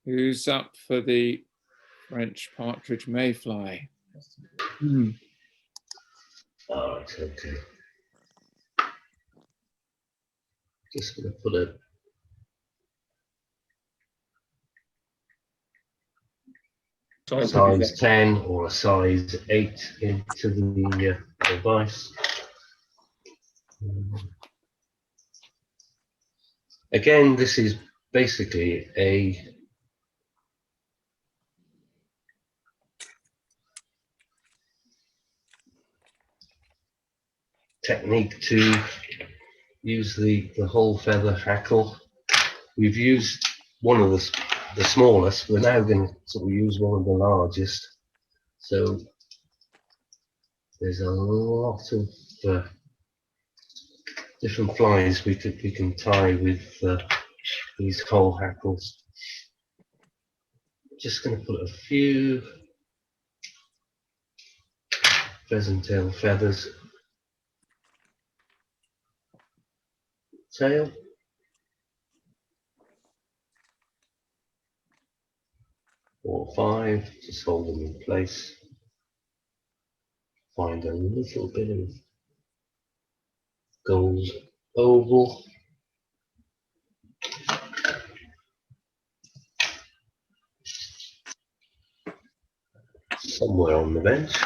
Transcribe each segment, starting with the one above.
Who's up for the French Partridge Mayfly? Oh, it's okay. Just going to put a size 10 or a size 8 into the device. Again, this is basically a technique to use the whole feather hackle. We've used one of the smallest. We're now going to sort of use one of the largest. So there's a lot of different flies we can tie with these whole hackles. Just going to put a few pheasant tail feathers. Tail. 4 or 5, just hold them in place. Find a little bit of gold oval. Somewhere on the bench.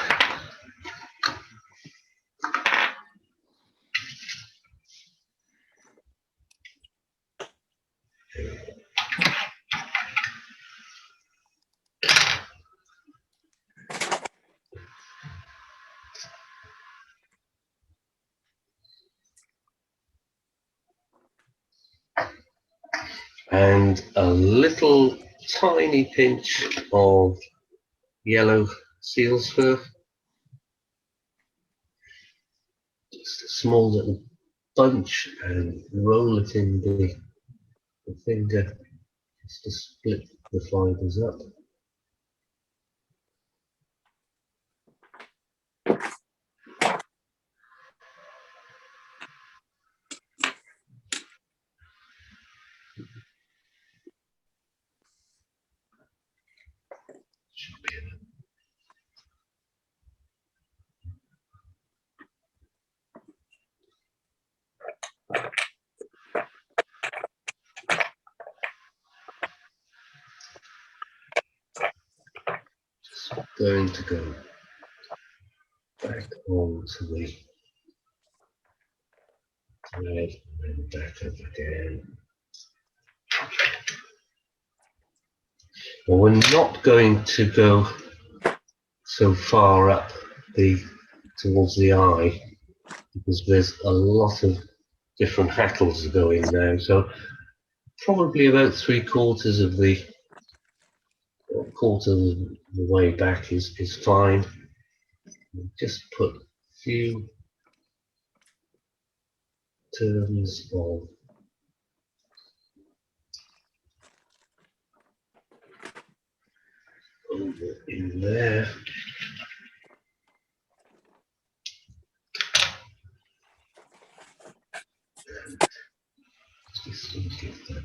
And a little tiny pinch of yellow seal's fur. Just a small little bunch and roll it in the finger just to split the fibers up. Going to go back onto the thread and back up again. Well, we're not going to go so far up towards the eye because there's a lot of different hackles to go in now. So probably about 3/4 of the way back is fine. Just put a few turns of over in there. Just going to give that a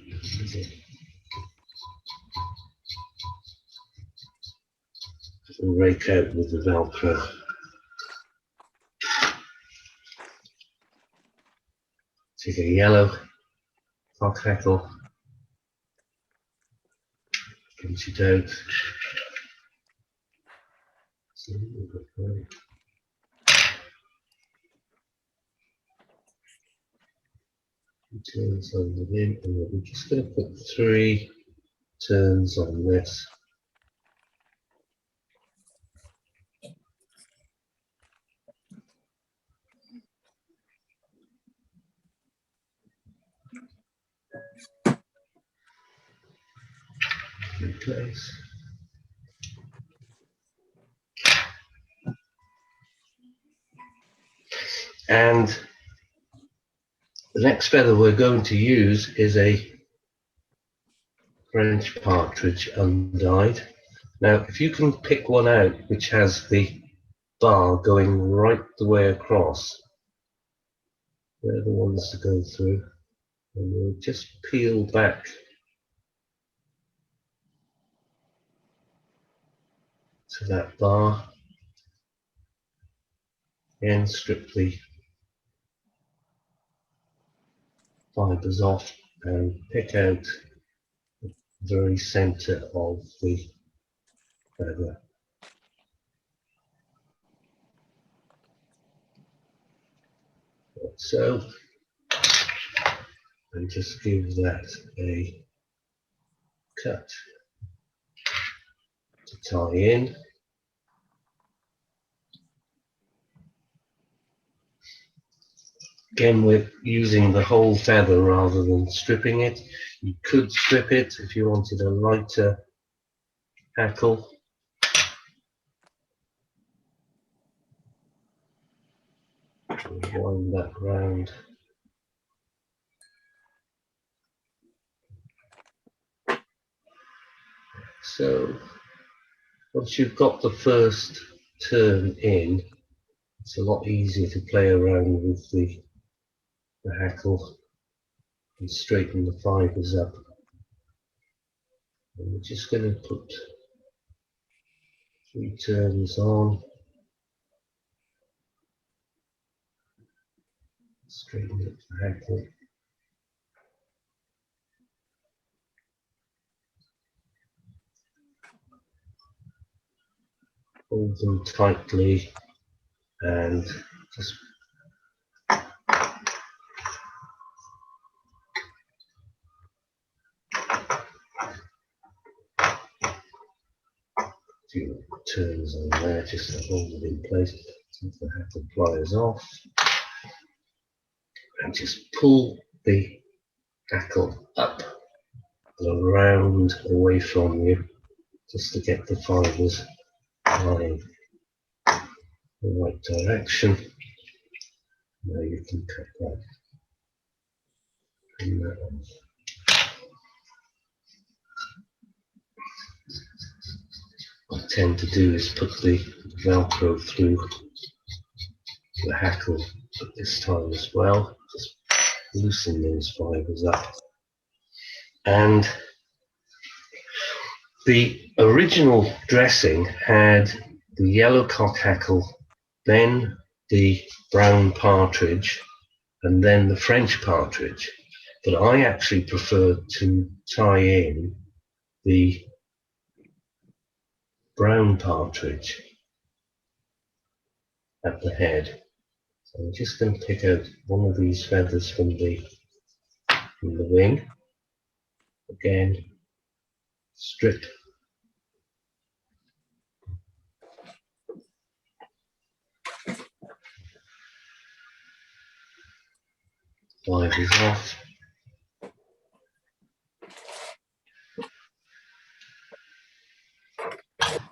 little rake out with the Velcro. Take a yellow hot hackle, pinch it out. Turns on the rim, and we're just going to put 3 turns on this. In place. And the next feather we're going to use is a French partridge undyed. Now, if you can pick one out which has the bar going right the way across, they're the ones to go through. And we'll just peel back to that bar. Again, strip the fibres off and pick out the very centre of the feather. Like so, and just give that a cut to tie in. Again, we're using the whole feather rather than stripping it. You could strip it if you wanted a lighter hackle. Wind that round. So once you've got the first turn in, it's a lot easier to play around with the hackle and straighten the fibres up. And we're just going to put 3 turns on, straighten up the hackle. Hold them tightly and just few turns on there just to hold it in place. Take the hackle pliers off and just pull the hackle up and around away from you just to get the fibres lying in the right direction. Now you can cut that and that off. What I tend to do is put the Velcro through the hackle at this time as well, just loosen those fibres up. And the original dressing had the yellow cock hackle, then the brown partridge, and then the French partridge. But I actually preferred to tie in the brown partridge at the head. So I'm just going to pick out one of these feathers from the wing. Again, strip fibres off.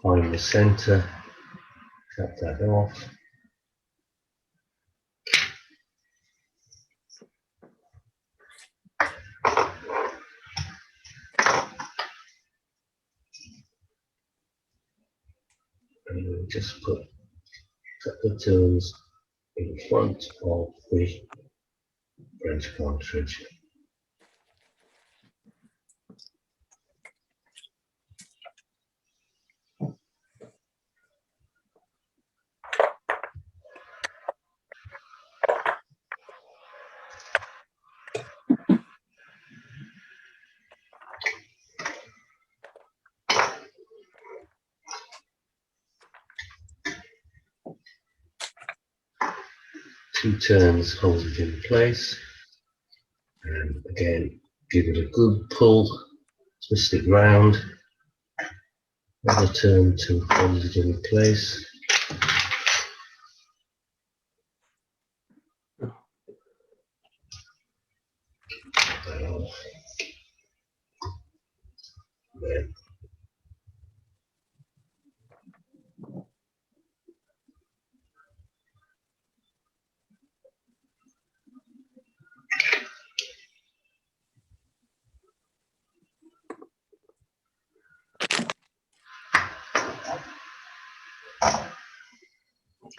Find the centre, cut that off. And we'll just put a couple of turns in front of the French partridge. Two turns, hold it in place, and again give it a good pull, twist it round, another turn to hold it in place. Get that off. Then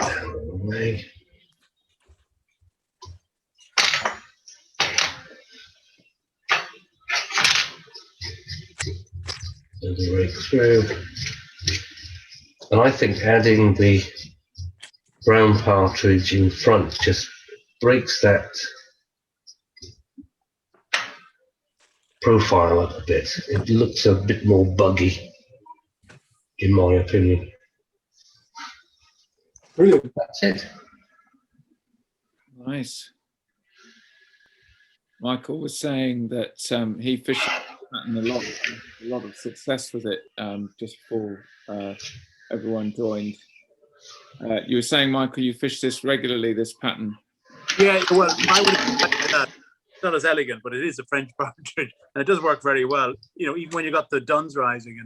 down and away. And right through. And I think adding the brown partridge in front just breaks that profile up a bit. It looks a bit more buggy, in my opinion. Brilliant. That's it. Nice. Michael was saying that he fished the pattern a lot of success with it just before everyone joined. You were saying, Michael, you fish this regularly, this pattern. Yeah, well, I would expect that. It's not as elegant, but it is a French partridge, and it does work very well. You know, even when you got the duns rising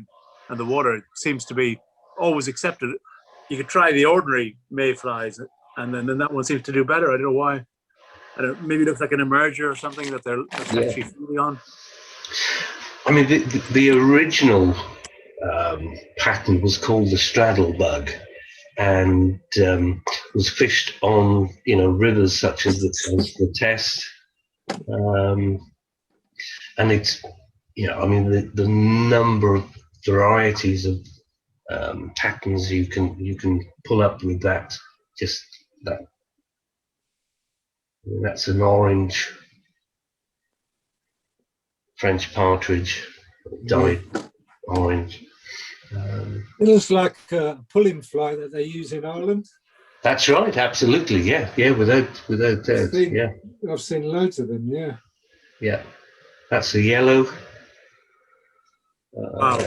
and the water, it seems to be always accepted. You could try the ordinary mayflies, and then that one seems to do better. I don't know why. I don't. Maybe it looks like an emerger or something that they're actually feeding on. I mean, the original pattern was called the straddle bug, and was fished on rivers such as the Test, and it's I mean the number of varieties of patterns you can pull up with that. Just that. I mean, that's an orange French partridge, dyed orange. It looks like a pulling fly that they use in Ireland. That's right, absolutely, yeah, without doubt, yeah. I've seen loads of them, yeah. Yeah, that's a yellow. Wow.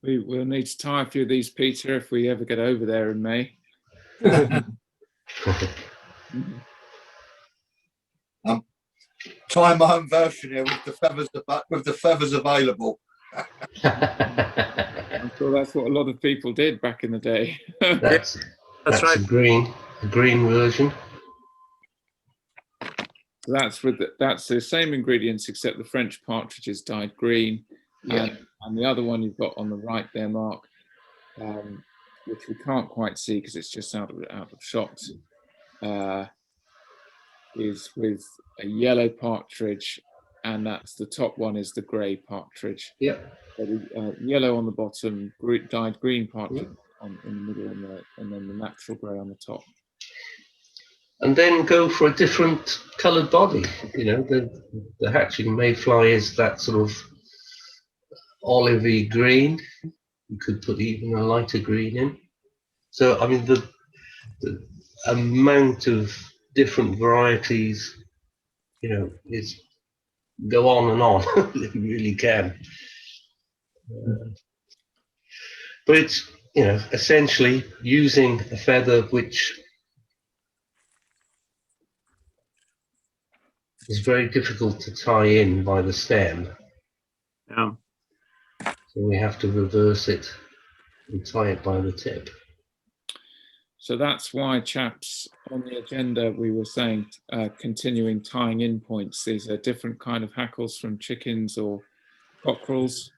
We'll need to tie a few of these, Peter, if we ever get over there in May. Trying my own version here with the feathers available. I'm sure that's what a lot of people did back in the day. That's right. a green version. So that's the same ingredients, except the French partridge is dyed green, and the other one you've got on the right there, Mark, which we can't quite see because it's just out of shot, is with a yellow partridge, and that's the top one is the grey partridge. Yep. So yellow on the bottom, dyed green partridge in the middle, and then the natural grey on the top. And then go for a different coloured body. The hatching mayfly is that sort of olivey green. You could put even a lighter green in. So I mean the amount of different varieties, is go on and on. You really can. But it's essentially using a feather which is very difficult to tie in by the stem. Yeah. So we have to reverse it and tie it by the tip. So that's why, chaps, on the agenda we were saying continuing tying in points. These are different kind of hackles from chickens or cockerels,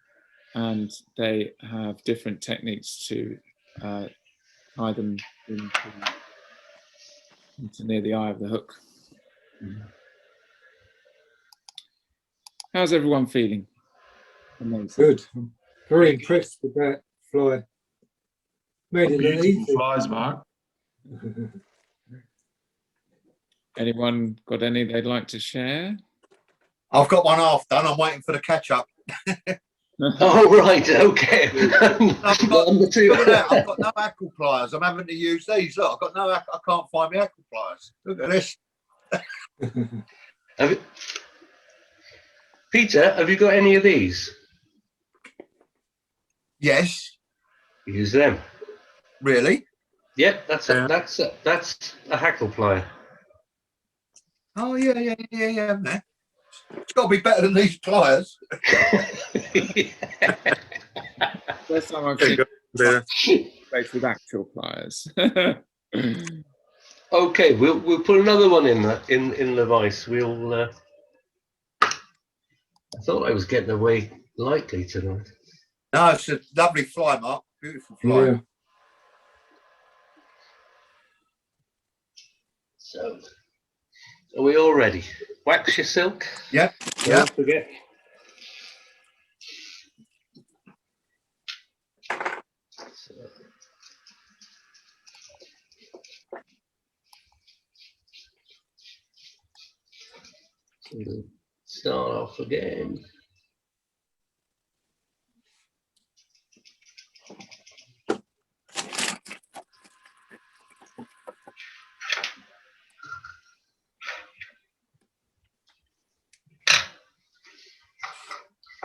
and they have different techniques to tie them into near the eye of the hook. How's everyone feeling? Amazing. Good. I'm very impressed with that fly. Made it look easy. Flies, Mark. Anyone got any they'd like to share? I've got one half done. I'm waiting for the catch up. Oh right, okay. I've got no hackle pliers. I'm having to use these. Look, I can't find my hackle pliers. Look at this. Peter, have you got any of these? Yes. Use them. Really? Yep, that's a hackle plier. Oh yeah. Man. It's got to be better than these pliers. First time I've seen place with actual pliers. Okay, we'll put another one in the vise. We'll. I thought I was getting away lightly tonight. No, it's a lovely fly, Mark. Beautiful fly. Yeah. So Are we all ready? Wax your silk. Yeah. Don't forget. So, we'll start off again.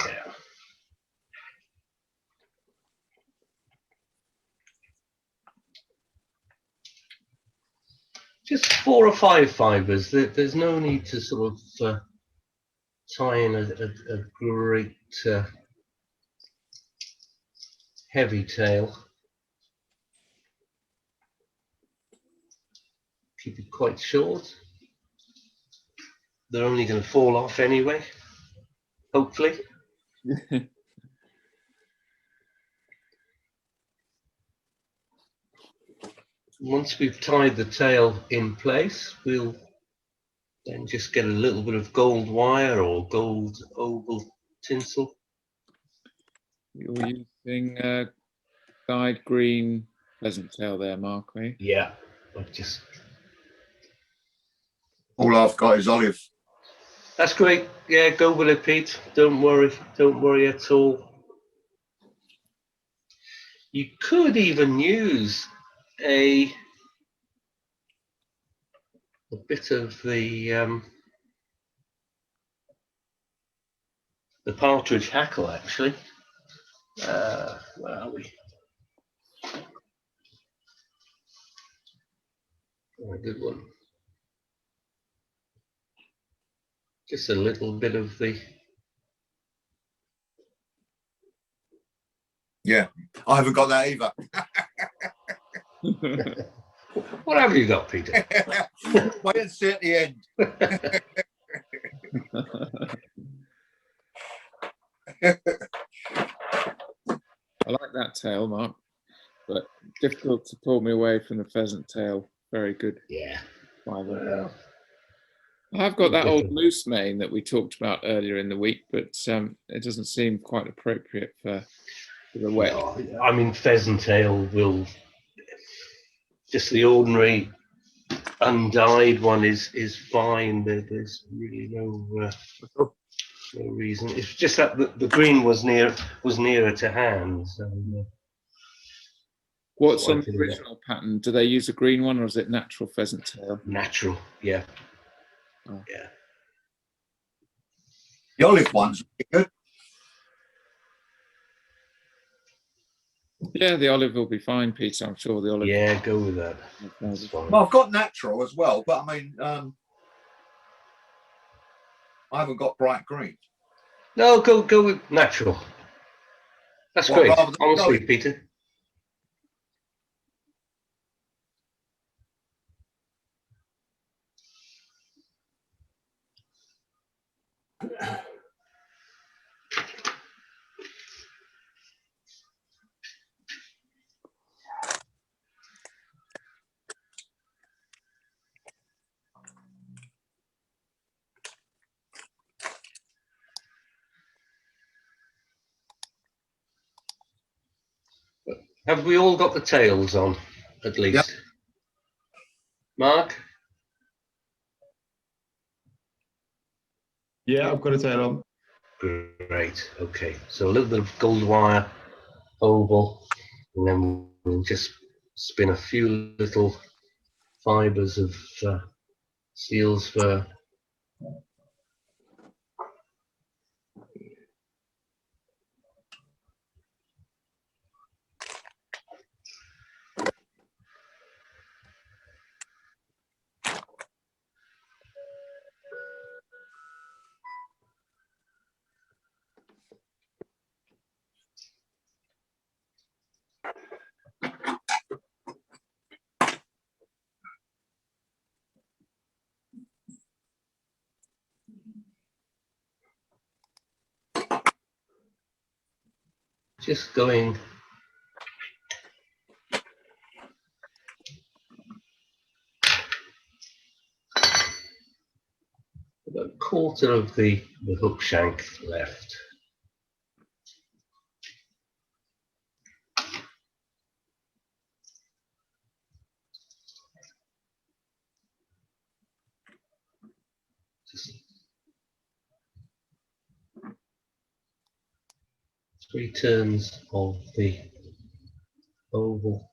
Yeah. Just 4 or 5 fibres. There's no need to sort of tie in a great heavy tail. Keep it quite short. They're only going to fall off anyway, hopefully. Once we've tied the tail in place, we'll then just get a little bit of gold wire or gold oval tinsel. You're using dyed green pheasant tail there, Mark, are you? Yeah, I've just. All I've got is olive. That's great. Yeah, go with it, Pete. Don't worry. Don't worry at all. You could even use a bit of the partridge hackle, actually. Where are we? Oh, a good one. Just a little bit of the. Yeah, I haven't got that either. What have you got, Peter? Wait and see at the end. I like that tail, Mark, but difficult to pull me away from the pheasant tail. Very good Yeah. fibre. Well, I've got that old moose mane that we talked about earlier in the week, but it doesn't seem quite appropriate for the wet. no, I mean, pheasant tail will. Just the ordinary undyed one is fine. There's really no reason. It's just that the green was nearer to hand. So, What's on the original pattern? Do they use a green one, or is it natural pheasant tail? Natural, yeah. Oh. Yeah. The olive one's really good. Yeah, the olive will be fine, Peter. I'm sure the olive. Yeah, go with that. That's fine. Well, I've got natural as well, but I mean, I haven't got bright green. No, go with natural. That's What, great. rather than Honestly, olive? Peter. Have we all got the tails on, at least? Yep. Mark? Yeah, I've got a tail on. Great. Okay. So a little bit of gold wire oval, and then we'll just spin a few little fibers of seal's fur. Just going a quarter of the hook shank left. Just 3 turns of the oval.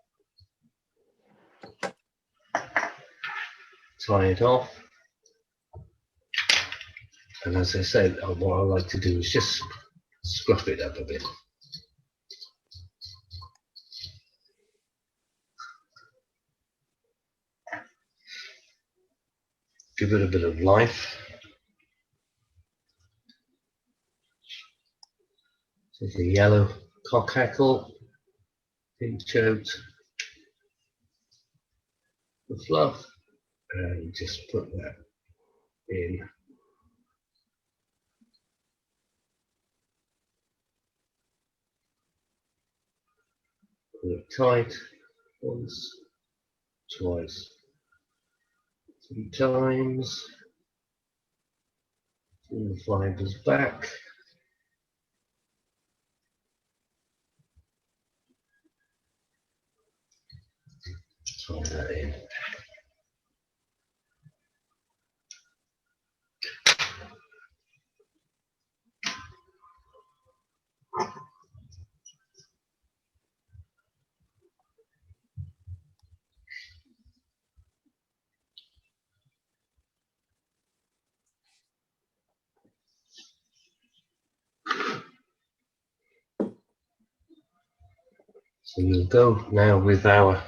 Tie it off. And as I said, what I like to do is just scruff it up a bit. Give it a bit of life. Take a yellow cock hackle, pinch out the fluff, and just put that in. Put it tight once, twice, 3 times. Pull the fibers back. Tie that in. So we'll go now with our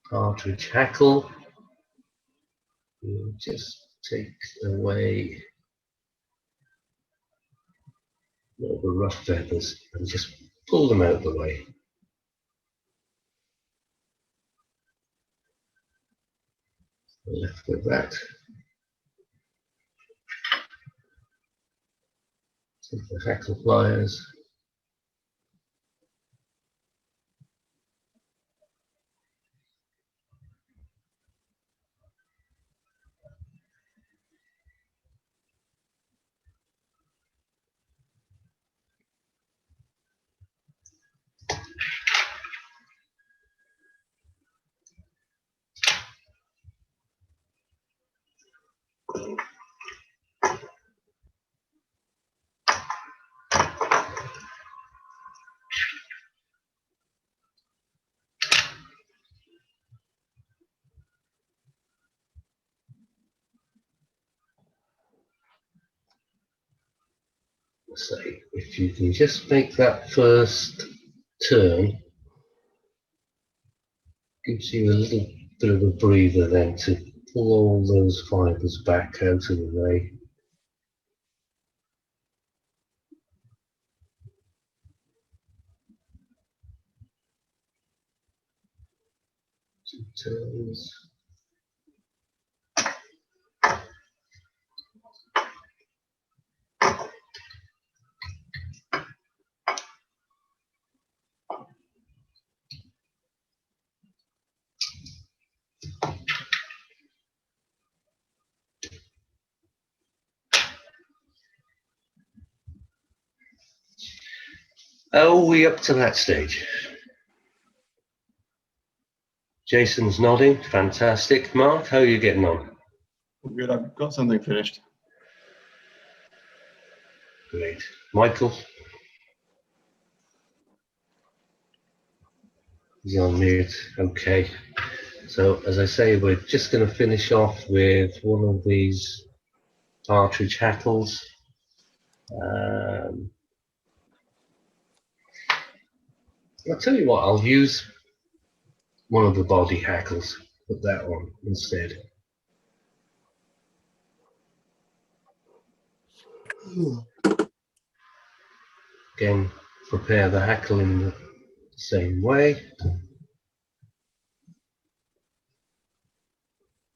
partridge hackle. We'll just take away all the rough feathers and just pull them out of the way. Left with that. Take the hackle pliers. Say, if you can just make that first turn, gives you a little bit of a breather then to pull all those fibers back out of the way. Two turns. Oh, we up to that stage. Jason's nodding, fantastic. Mark, how are you getting on? Good, I've got something finished. Great. Michael? He's on mute. Okay. So, as I say, we're just going to finish off with one of these partridge hackles. I'll tell you what, I'll use one of the body hackles. Put that on instead. Again, prepare the hackle in the same way.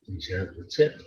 Pinch out the tip.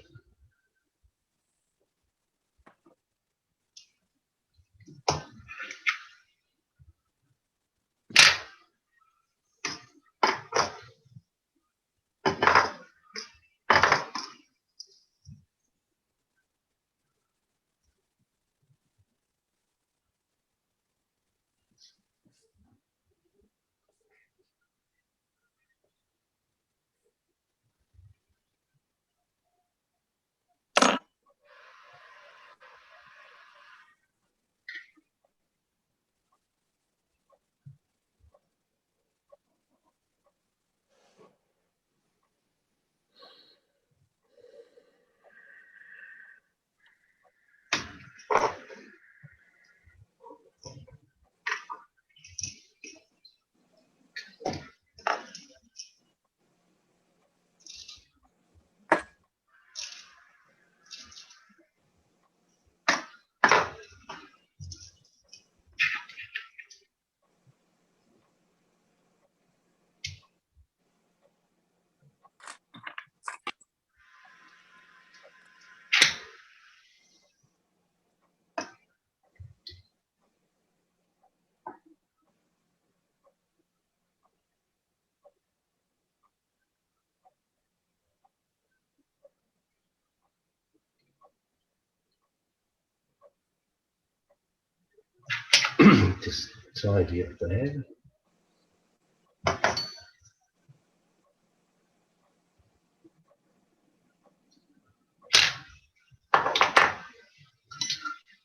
Just tidy up there.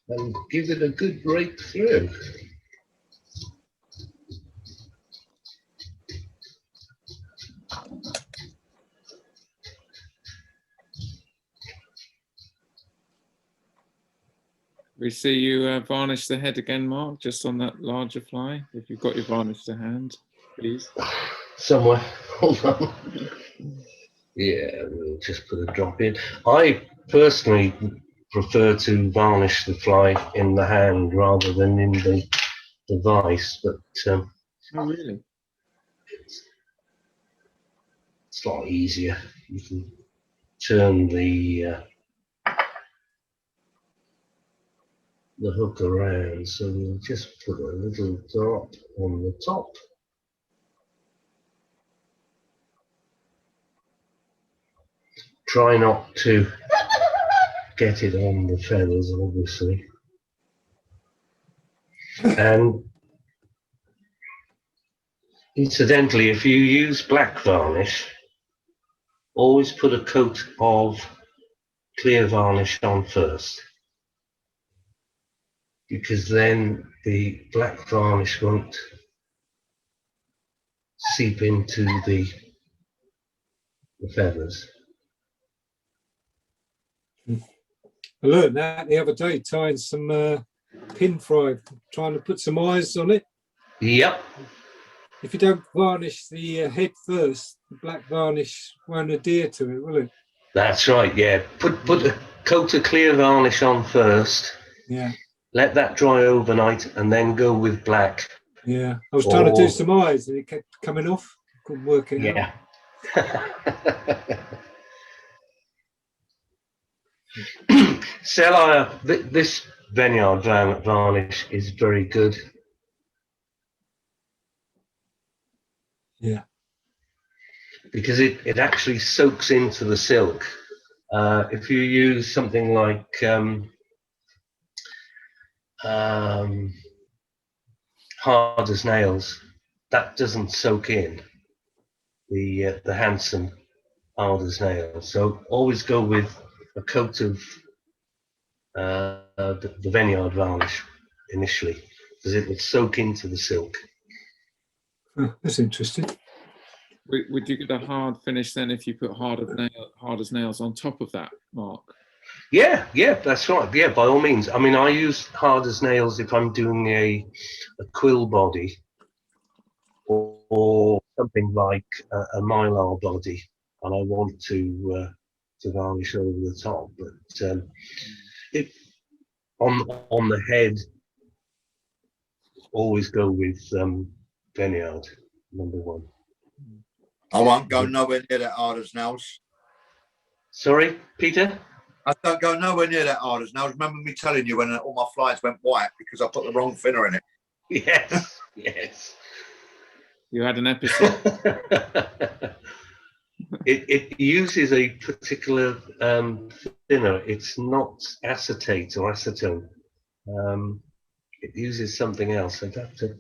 And give it a good rake through. We see you varnish the head again, Mark, just on that larger fly. If you've got your varnish to hand, please. Somewhere. Hold on. Yeah, we'll just put a drop in. I personally prefer to varnish the fly in the hand rather than in the device, but Oh, really? it's a lot easier. You can turn the hook around, so we'll just put a little drop on the top. Try not to get it on the feathers, obviously. And incidentally, if you use black varnish, always put a coat of clear varnish on first, because then the black varnish won't seep into the feathers. I learned that the other day tying some pin fry, trying to put some eyes on it. Yep. If you don't varnish the head first, the black varnish won't adhere to it, will it? That's right, yeah. Put a coat of clear varnish on first. Yeah. Let that dry overnight and then go with black. Yeah. I was trying to do some eyes and it kept coming off. Couldn't work it out. This vineyard varnish is very good. Yeah. Because it actually soaks into the silk. If you use something like hard as nails, that doesn't soak in. The Hansen hard as nails. So always go with a coat of the vineyard varnish initially, because it will soak into the silk. Oh, that's interesting. Would you get a hard finish then if you put hard as nails on top of that, Mark? Yeah, that's right. Yeah, by all means. I mean, I use hard as nails if I'm doing a quill body or something like a mylar body, and I want to varnish over the top. But it on the head, always go with vineyard #1. I won't go nowhere near that hard as nails. Sorry, Peter? I don't go nowhere near that hard as nails. Remember me telling you when all my flies went white because I put the wrong thinner in it? Yes, yes. You had an episode. It uses a particular thinner. It's not acetate or acetone. It uses something else. I'd have to.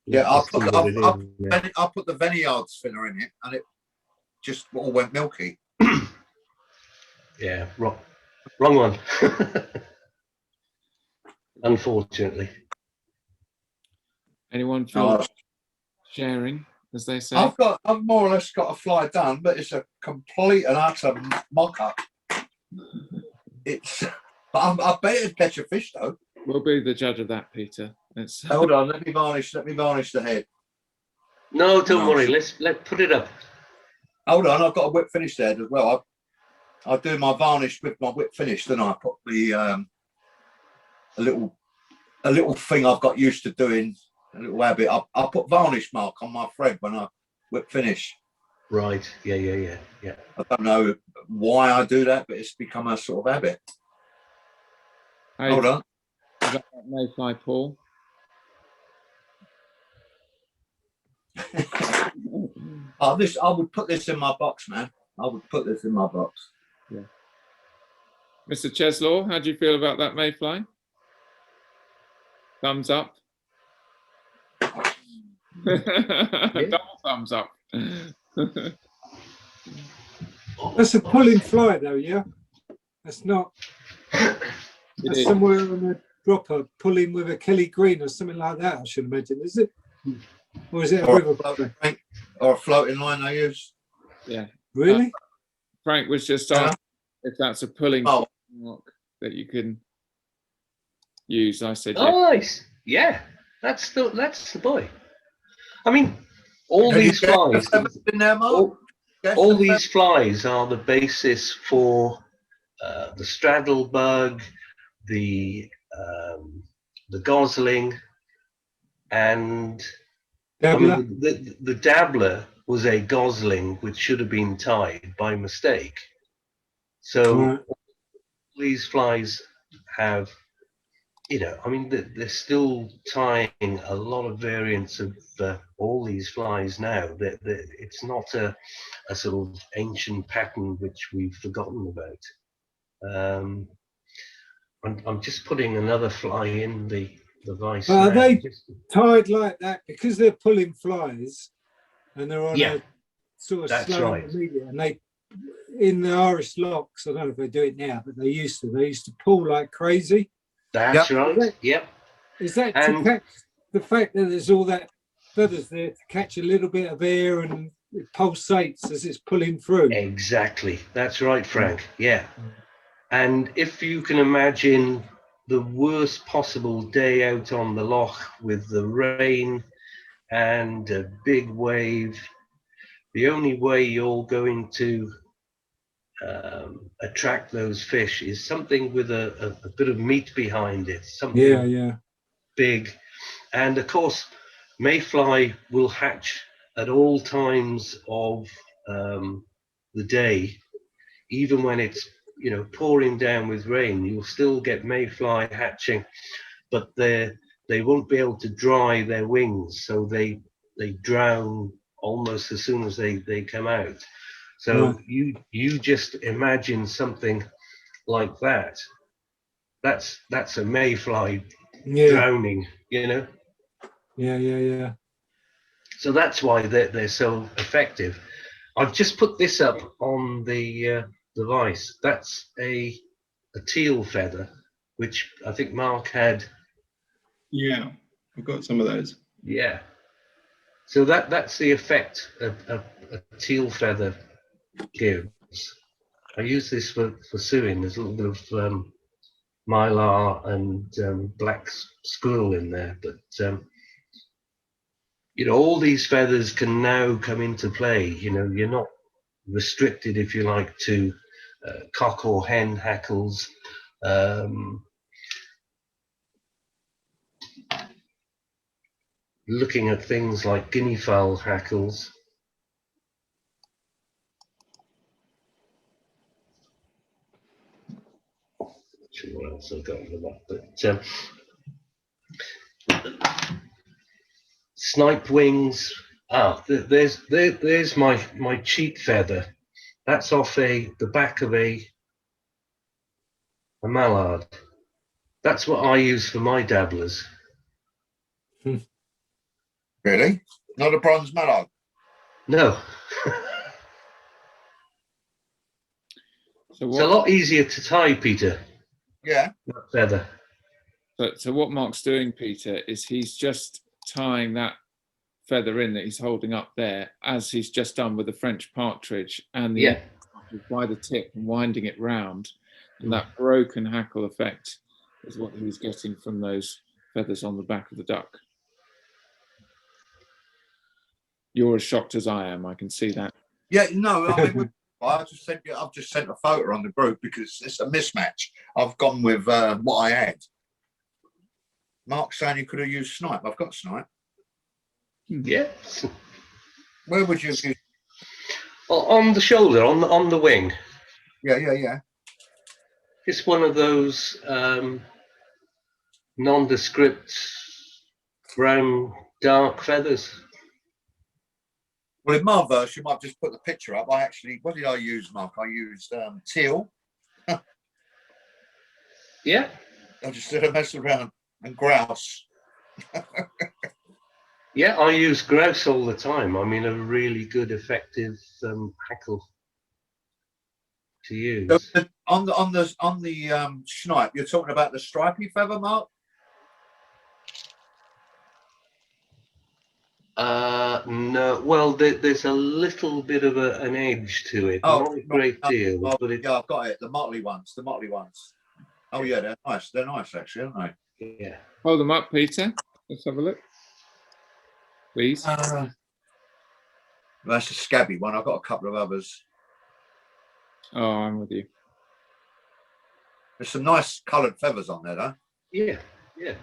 Yeah, I put I'll the vineyard thinner in it, and it just all went milky. Yeah, wrong one. Unfortunately. Anyone feel sharing, as they say? I've more or less got a fly done, but it's a complete and utter mock-up. I bet it'd catch a fish though. We'll be the judge of that, Peter. Hold on, let me varnish the head. No, don't worry. Let's put it up. Hold on, I've got a whip finish there as well. I do my varnish with my whip finish, then I put the a little thing I've got used to doing, a little habit. I put varnish mark on my thread when I whip finish. Right. Yeah. I don't know why I do that, but it's become a sort of habit. Hold on. Is that Mayfly, Paul? I would put this in my box, man. I would put this in my box. Yeah. Mr. Cheslaw, how do you feel about that Mayfly? Thumbs up. Double thumbs up. That's a pulling fly, though, yeah? That's not. It That's is. somewhere on a dropper pulling with a Kelly Green or something like that, I should imagine, is it? Or is it a Or river? or a floating line I use. Yeah. Really? Frank was just Yeah. asking if that's a pulling Oh. mark that you can use. I said Oh, yes. nice. Yeah, that's the boy. I mean, all Have you these guessed the flies, feathers in there, Mark? all, Guess all the these flies are the basis for the straddle bug, the gosling, and I Dabbler? mean the dabbler was a gosling which should have been tied by mistake. So Right. these flies have, I mean, they're still tying a lot of variants of all these flies now. It's not a sort of ancient pattern which we've forgotten about. I'm just putting another fly in the vice. But are now. they tied like that because they're pulling flies and they're on Yeah, a sort of that's slow right. intermediate, and they in the Irish locks, I don't know if they do it now, but they used to pull like crazy. That's Yep. right. Yep. Is that And- to catch the fact that there's all that feathers there to catch a little bit of air and it pulsates as it's pulling through? Exactly. That's right, Frank. Yeah. And if you can imagine the worst possible day out on the loch with the rain and a big wave, the only way you're going to attract those fish is something with a bit of meat behind it, something Yeah. big. And of course, mayfly will hatch at all times of the day, even when it's pouring down with rain. You'll still get mayfly hatching, but they won't be able to dry their wings, so they drown almost as soon as they come out. So Right. you just imagine something like that. That's a mayfly Yeah. drowning, Yeah. So that's why they're so effective. I've just put this up on the device. That's a teal feather, which I think Mark had. Yeah, I've got some of those. Yeah. So that's the effect a teal feather gives. I use this for sewing. There's a little bit of mylar and black squirrel in there, but all these feathers can now come into play. You're not restricted, if you like, to cock or hen hackles. Looking at things like guinea fowl hackles. Not sure what else I've got with that, but snipe wings. There's my cheat feather. That's off the back of a mallard. That's what I use for my dabblers. Really? Not a bronze mallard? No. So It's a lot easier to tie, Peter. Yeah. That feather. So what Mark's doing, Peter, is he's just tying that feather in that he's holding up there, as he's just done with the French partridge, and the by the tip and winding it round, and that broken hackle effect is what he was getting from those feathers on the back of the duck. You're as shocked as I am. I can see that. Yeah, no, I mean, I've just sent a photo on the group because it's a mismatch. I've gone with what I had. Mark's saying you could have used snipe. I've got snipe. Yeah. Where would you use? On the shoulder, on the wing. Yeah. It's one of those nondescript brown dark feathers. Well, in my verse, you might just put the picture up. What did I use, Mark? I used teal. Yeah. I just did a mess around, and grouse. Yeah, I use grouse all the time. I mean, a really good, effective hackle to use. On the snipe, you're talking about the stripy feather, Mark? No, well, there's a little bit of an edge to it, Oh, not a great deal, Oh, but it, yeah, I've got it. The motley ones. The motley ones. Oh yeah, they're nice. They're nice actually, aren't yeah. Hold them up, Peter. Let's have a look, please. they? That's a scabby one. I've got a couple of others. Oh, I'm with you. There's some nice coloured feathers on there, though. Yeah, yeah.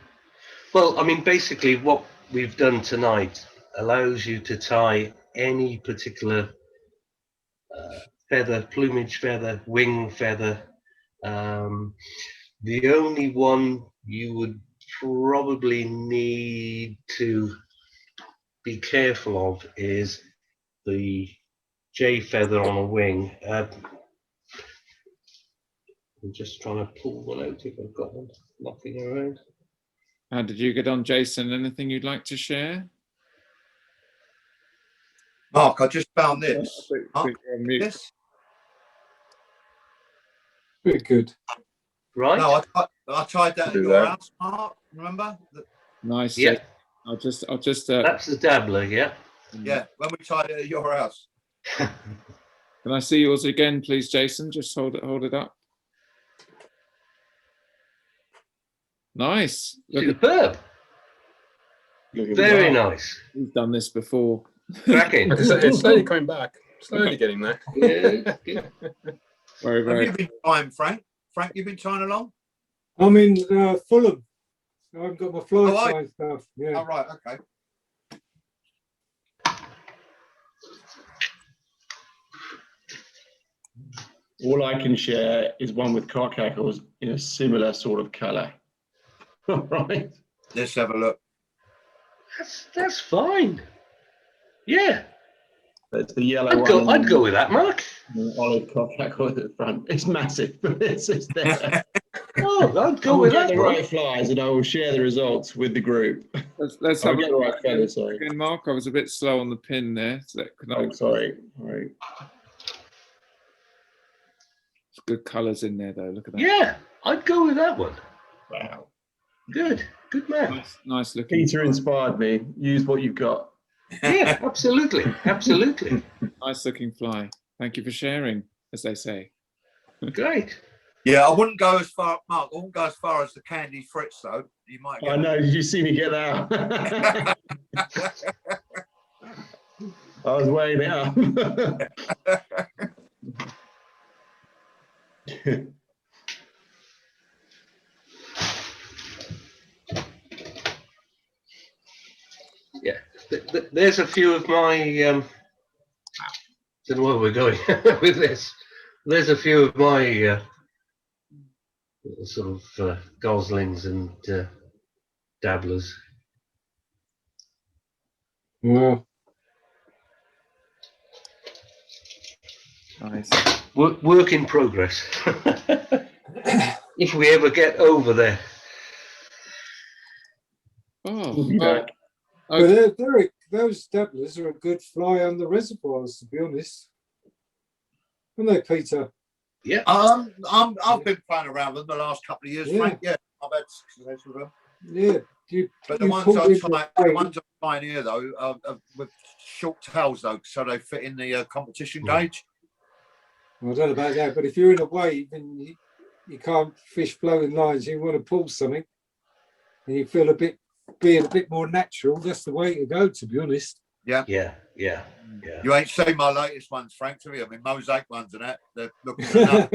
Well, I mean, basically, what we've done tonight allows you to tie any particular feather, plumage feather, wing feather. The only one you would probably need to be careful of is the J feather on a wing. I'm just trying to pull one out if I've got one knocking around. How did you get on, Jason? Anything you'd like to share? Mark, I just found I this. think Mark, you're on mute. this? Very good. Right? No, I tried that at Do your that. house, Mark. Remember? Nice, Yeah. Jason. I'll just. That's the dabbler, yeah. Yeah, when we tried it at your house. Can I see yours again, please, Jason? Just hold it up. Nice. Look at, Superb. Looking Very well. nice. we've done this before. Cracking. It's slowly coming back. Slowly getting there. Yeah, good. Very, Have very. you been trying, Frank? Frank, you been trying along? I'm in Fulham. I've got my flight Oh, I- time stuff. Yeah. Oh, right, okay. All I can share is one with cock hackles in a similar sort of colour. Right? Let's have a look. That's fine. Yeah. That's the yellow one. I'd go with that, Mark. The olive cock hackle at the front. It's massive, but it's there. Oh, I'd I go will with get that the one. right flies and I will share the results with the group. Let's I'll have a get the look right feather, sorry. again, Mark. I was a bit slow on the pin there. So can I, Oh, sorry. All right. good colours in there, though. Look at that. Yeah, I'd go with that one. Wow. Good. Good man. Nice looking. Peter inspired me. Use what you've got. Yeah, absolutely. Absolutely. Nice looking fly. Thank you for sharing, as they say. Great. Yeah, I wouldn't go as far, Mark. I wouldn't go as far as the Candy Fritz, though. You might I get. know. Did you see me get out? I was weighing it up. Yeah. There's a few of my don't know where we're going with this. There's a few of my sort of goslings and dabblers. Well, Nice. Work in progress. If we ever get over there. Oh, We'll be back. but those dabblers are a good fly on the reservoirs, to be honest. Aren't they, Peter? Yeah. I've been playing around with them the last couple of years, Yeah. Frank. Yeah, I've had success with them. Yeah. But the You ones pulled I'm into trying, a the way. ones I'm trying here though, are with short tails though, so they fit in the competition gauge. I don't know about that, but if you're in a wave and you can't fish flowing lines, you want to pull something, and you feel being a bit more natural. That's the way to go, to be honest. Yeah. You ain't seen my latest ones, Frank, have you? I mean, mosaic ones and that. They're looking enough.